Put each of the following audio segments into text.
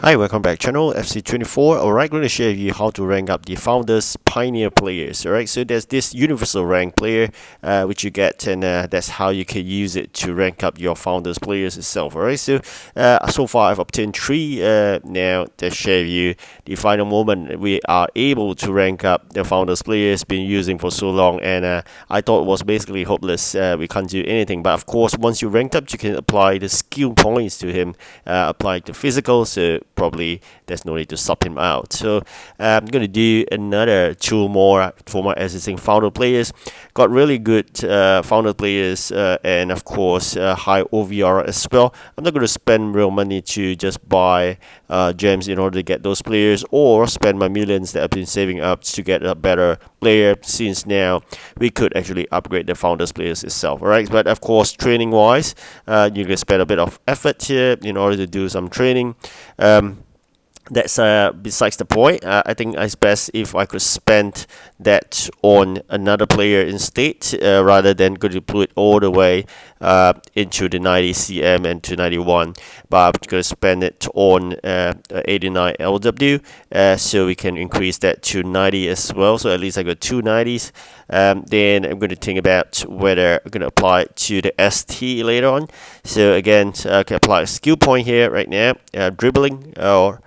Hi, welcome back channel FC24. Alright, going to share with you how to rank up the Founders Pioneer players. Alright, so there's this universal rank player which you get, and that's how you can use it to rank up your Founders players itself. Alright, so far I've obtained 3. Now to share with you the final moment we are able to rank up the Founders players been using for so long, and I thought it was basically hopeless. We can't do anything, but of course once you ranked up you can apply the skill points to him, apply to physical, so probably there's no need to sub him out. So I'm going to do another 2 more for my existing founder players. Got really good founder players, and of course high OVR as well. I'm not going to spend real money to just buy gems in order to get those players, or spend my millions that I've been saving up to get a better player, since now we could actually upgrade the founders players itself. Alright, but of course training wise, you can spend a bit of effort here in order to do some training. That's besides the point. I think it's best if I could spend that on another player instead, rather than going to put it all the way into the 90 cm and 291. But I'm going to spend it on 89 LW, so we can increase that to 90 as well. So at least I got 2 90s. Then I'm going to think about whether I'm going to apply it to the ST later on. So again, I can apply a skill point here right now, dribbling or.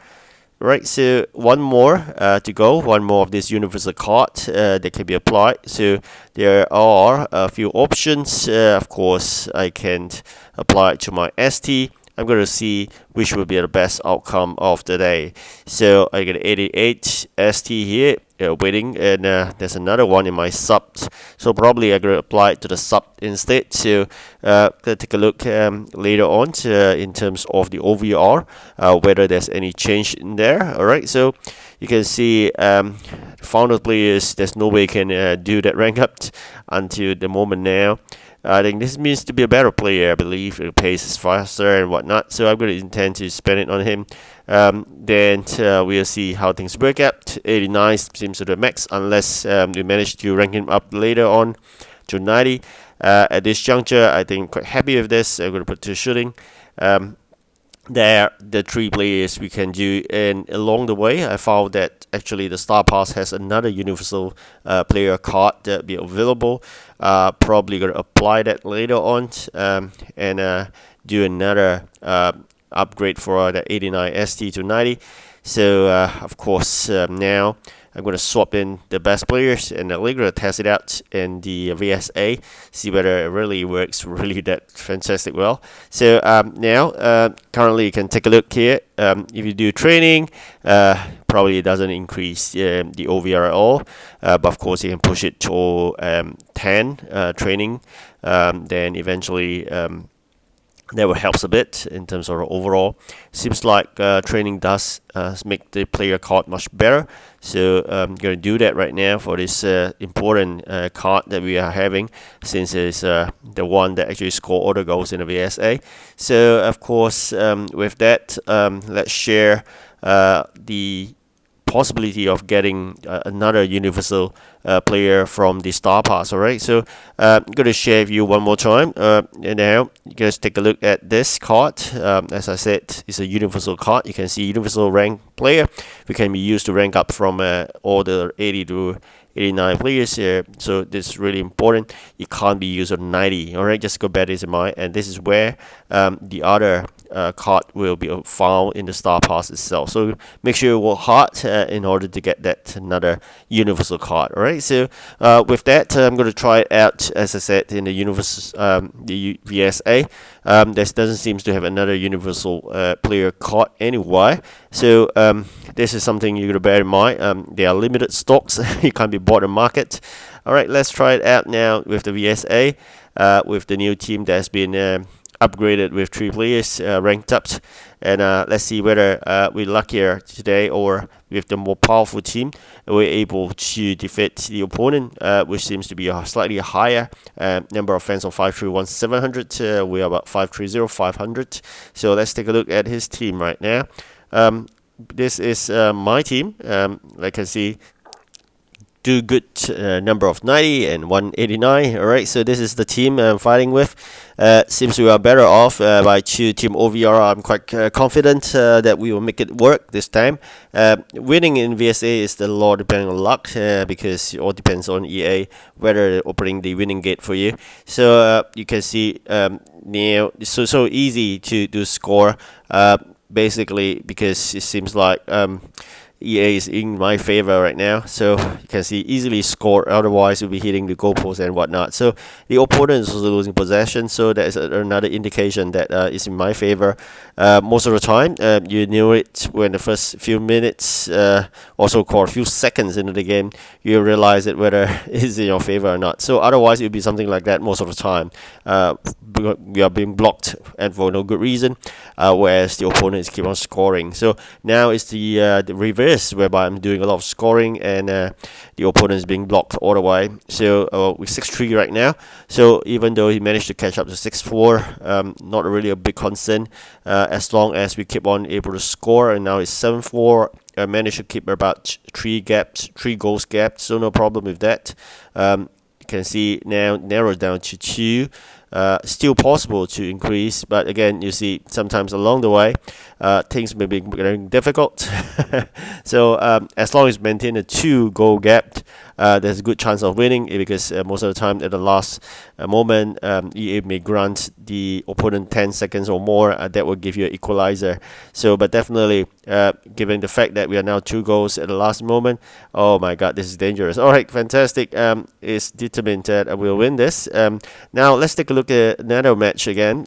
Right, so one more to go, one more of this universal card that can be applied. So there are a few options. Of course, I can apply it to my ST. I'm going to see which will be the best outcome of the day. So I get 88 ST here, waiting, and there's another one in my subs. So probably I'm going to apply it to the sub instead. So gonna take a look later on in terms of the OVR, whether there's any change in there. Alright, so you can see founder players, there's no way you can do that rank up until the moment now. I think this means to be a better player. I believe the pace is faster and whatnot, so I'm going to intend to spend it on him. Then we'll see how things work out. 89 seems to the max, unless we manage to rank him up later on to 90. At this juncture, I think quite happy with this. I'm going to put to shooting. There the 3 players we can do, and along the way I found that actually the Star Pass has another universal player card that be available. Probably gonna apply that later on, and do another upgrade for the 89 ST to 90. So of course now I'm going to swap in the best players, and we're going to test it out in the VSA, see whether it really works really that fantastic well. So now currently you can take a look here. If you do training, probably it doesn't increase the OVR at all, but of course you can push it to 10 training, then eventually that will help a bit in terms of overall. Seems like training does make the player card much better. So I'm going to do that right now for this important card that we are having, since it's the one that actually score all the goals in the VSA. So of course with that, let's share the possibility of getting another universal player from the Star Pass. Alright, so I'm going to share with you one more time, and now you guys take a look at this card. As I said, it's a universal card. You can see universal rank player, which can be used to rank up from all the 80 to 89 players here. So this is really important. It can't be used on 90. Alright, just go bear this in mind, and this is where the other card will be found in the Star Pass itself. So make sure you work hard in order to get that another universal card. Alright, so with that, I'm going to try it out, as I said, in the universal the VSA. This doesn't seem to have another universal player card anyway. So this is something you're going to bear in mind. They are limited stocks. You can't be bought in market. Alright, let's try it out now with the VSA, with the new team that's been upgraded with 3 players ranked up, and let's see whether we're luckier today, or with the more powerful team we're able to defeat the opponent, which seems to be a slightly higher number of fans of 531,700. We're about 530,500. So let's take a look at his team right now. This is my team. Like I see, two good number of 90 and 189. Alright, so this is the team I'm fighting with. Seems we are better off by Team OVR. I'm quite confident that we will make it work this time. Winning in VSA is a lot depending on luck because it all depends on EA whether they're opening the winning gate for you. So you can see now it's so easy to score basically because it seems like EA is in my favor right now, so you can see easily score, otherwise you'll be hitting the goalpost and whatnot. So the opponent is also losing possession, so that is another indication that it's in my favor. Most of the time you knew it when the first few minutes, also called a few seconds into the game, you realize it whether it's in your favor or not. So otherwise it will be something like that most of the time. We are being blocked and for no good reason, whereas the opponents keep on scoring. So now it's the reverse, whereby I'm doing a lot of scoring and the opponent is being blocked all the way. So we're 6-3 right now. So even though he managed to catch up to 6-4, not really a big concern as long as we keep on able to score. And now it's 7-4. I managed to keep about 3 goals gaps, so no problem with that. You can see now narrowed down to 2. Still possible to increase, but again, you see sometimes along the way things may be getting difficult. So as long as maintain a 2 goal gap, there's a good chance of winning, because most of the time at the last moment EA may grant the opponent 10 seconds or more, that will give you an equalizer. So but definitely given the fact that we are now 2 goals at the last moment, oh my god, this is dangerous. Alright, fantastic. It's determined that I will win this. Now let's take a look at another match again,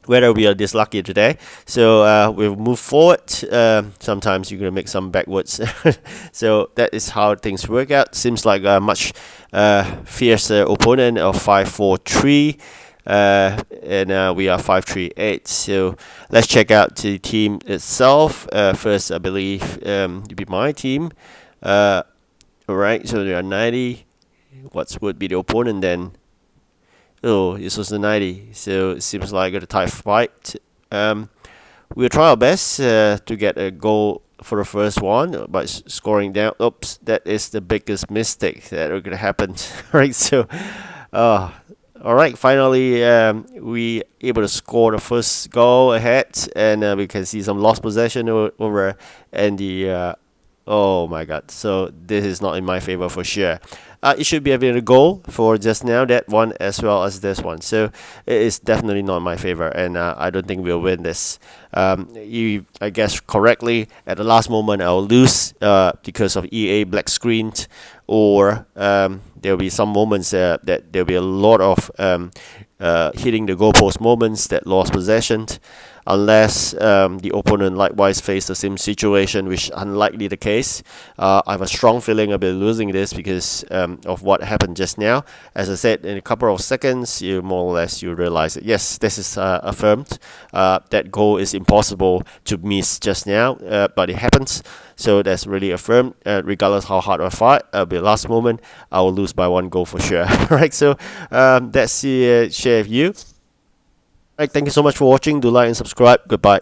whether we are this lucky today. So we'll move forward. Sometimes you're going to make some backwards. So that is how things work out. Seems like a much fiercer opponent of 5-4-3. And we are 5-3-8. So let's check out the team itself. First, I believe to be my team. Alright, so there are 90. What would be the opponent then? Oh, this was the 90, so it seems like a tight fight. We'll try our best to get a goal for the first one by scoring down. Oops, that is the biggest mistake that are gonna happen. Right, so alright, finally we able to score the first goal ahead, and we can see some lost possession over and the oh my god, so this is not in my favor for sure. It should be a goal for just now, that one as well as this one. So it is definitely not in my favor, and I don't think we'll win this. I guess correctly, at the last moment I'll lose because of EA black screened, or there'll be some moments that there'll be a lot of hitting the goalpost moments that lost possession, unless the opponent likewise face the same situation, which is unlikely the case. I have a strong feeling I'll be losing this because of what happened just now. As I said, in a couple of seconds, you more or less you realize that yes, this is affirmed. That goal is impossible to miss just now, but it happens. So that's really affirmed. Regardless how hard I fight, at the last moment, I will lose by 1 goal for sure. Right, so that's the share of you. Right, thank you so much for watching. Do like and subscribe. Goodbye.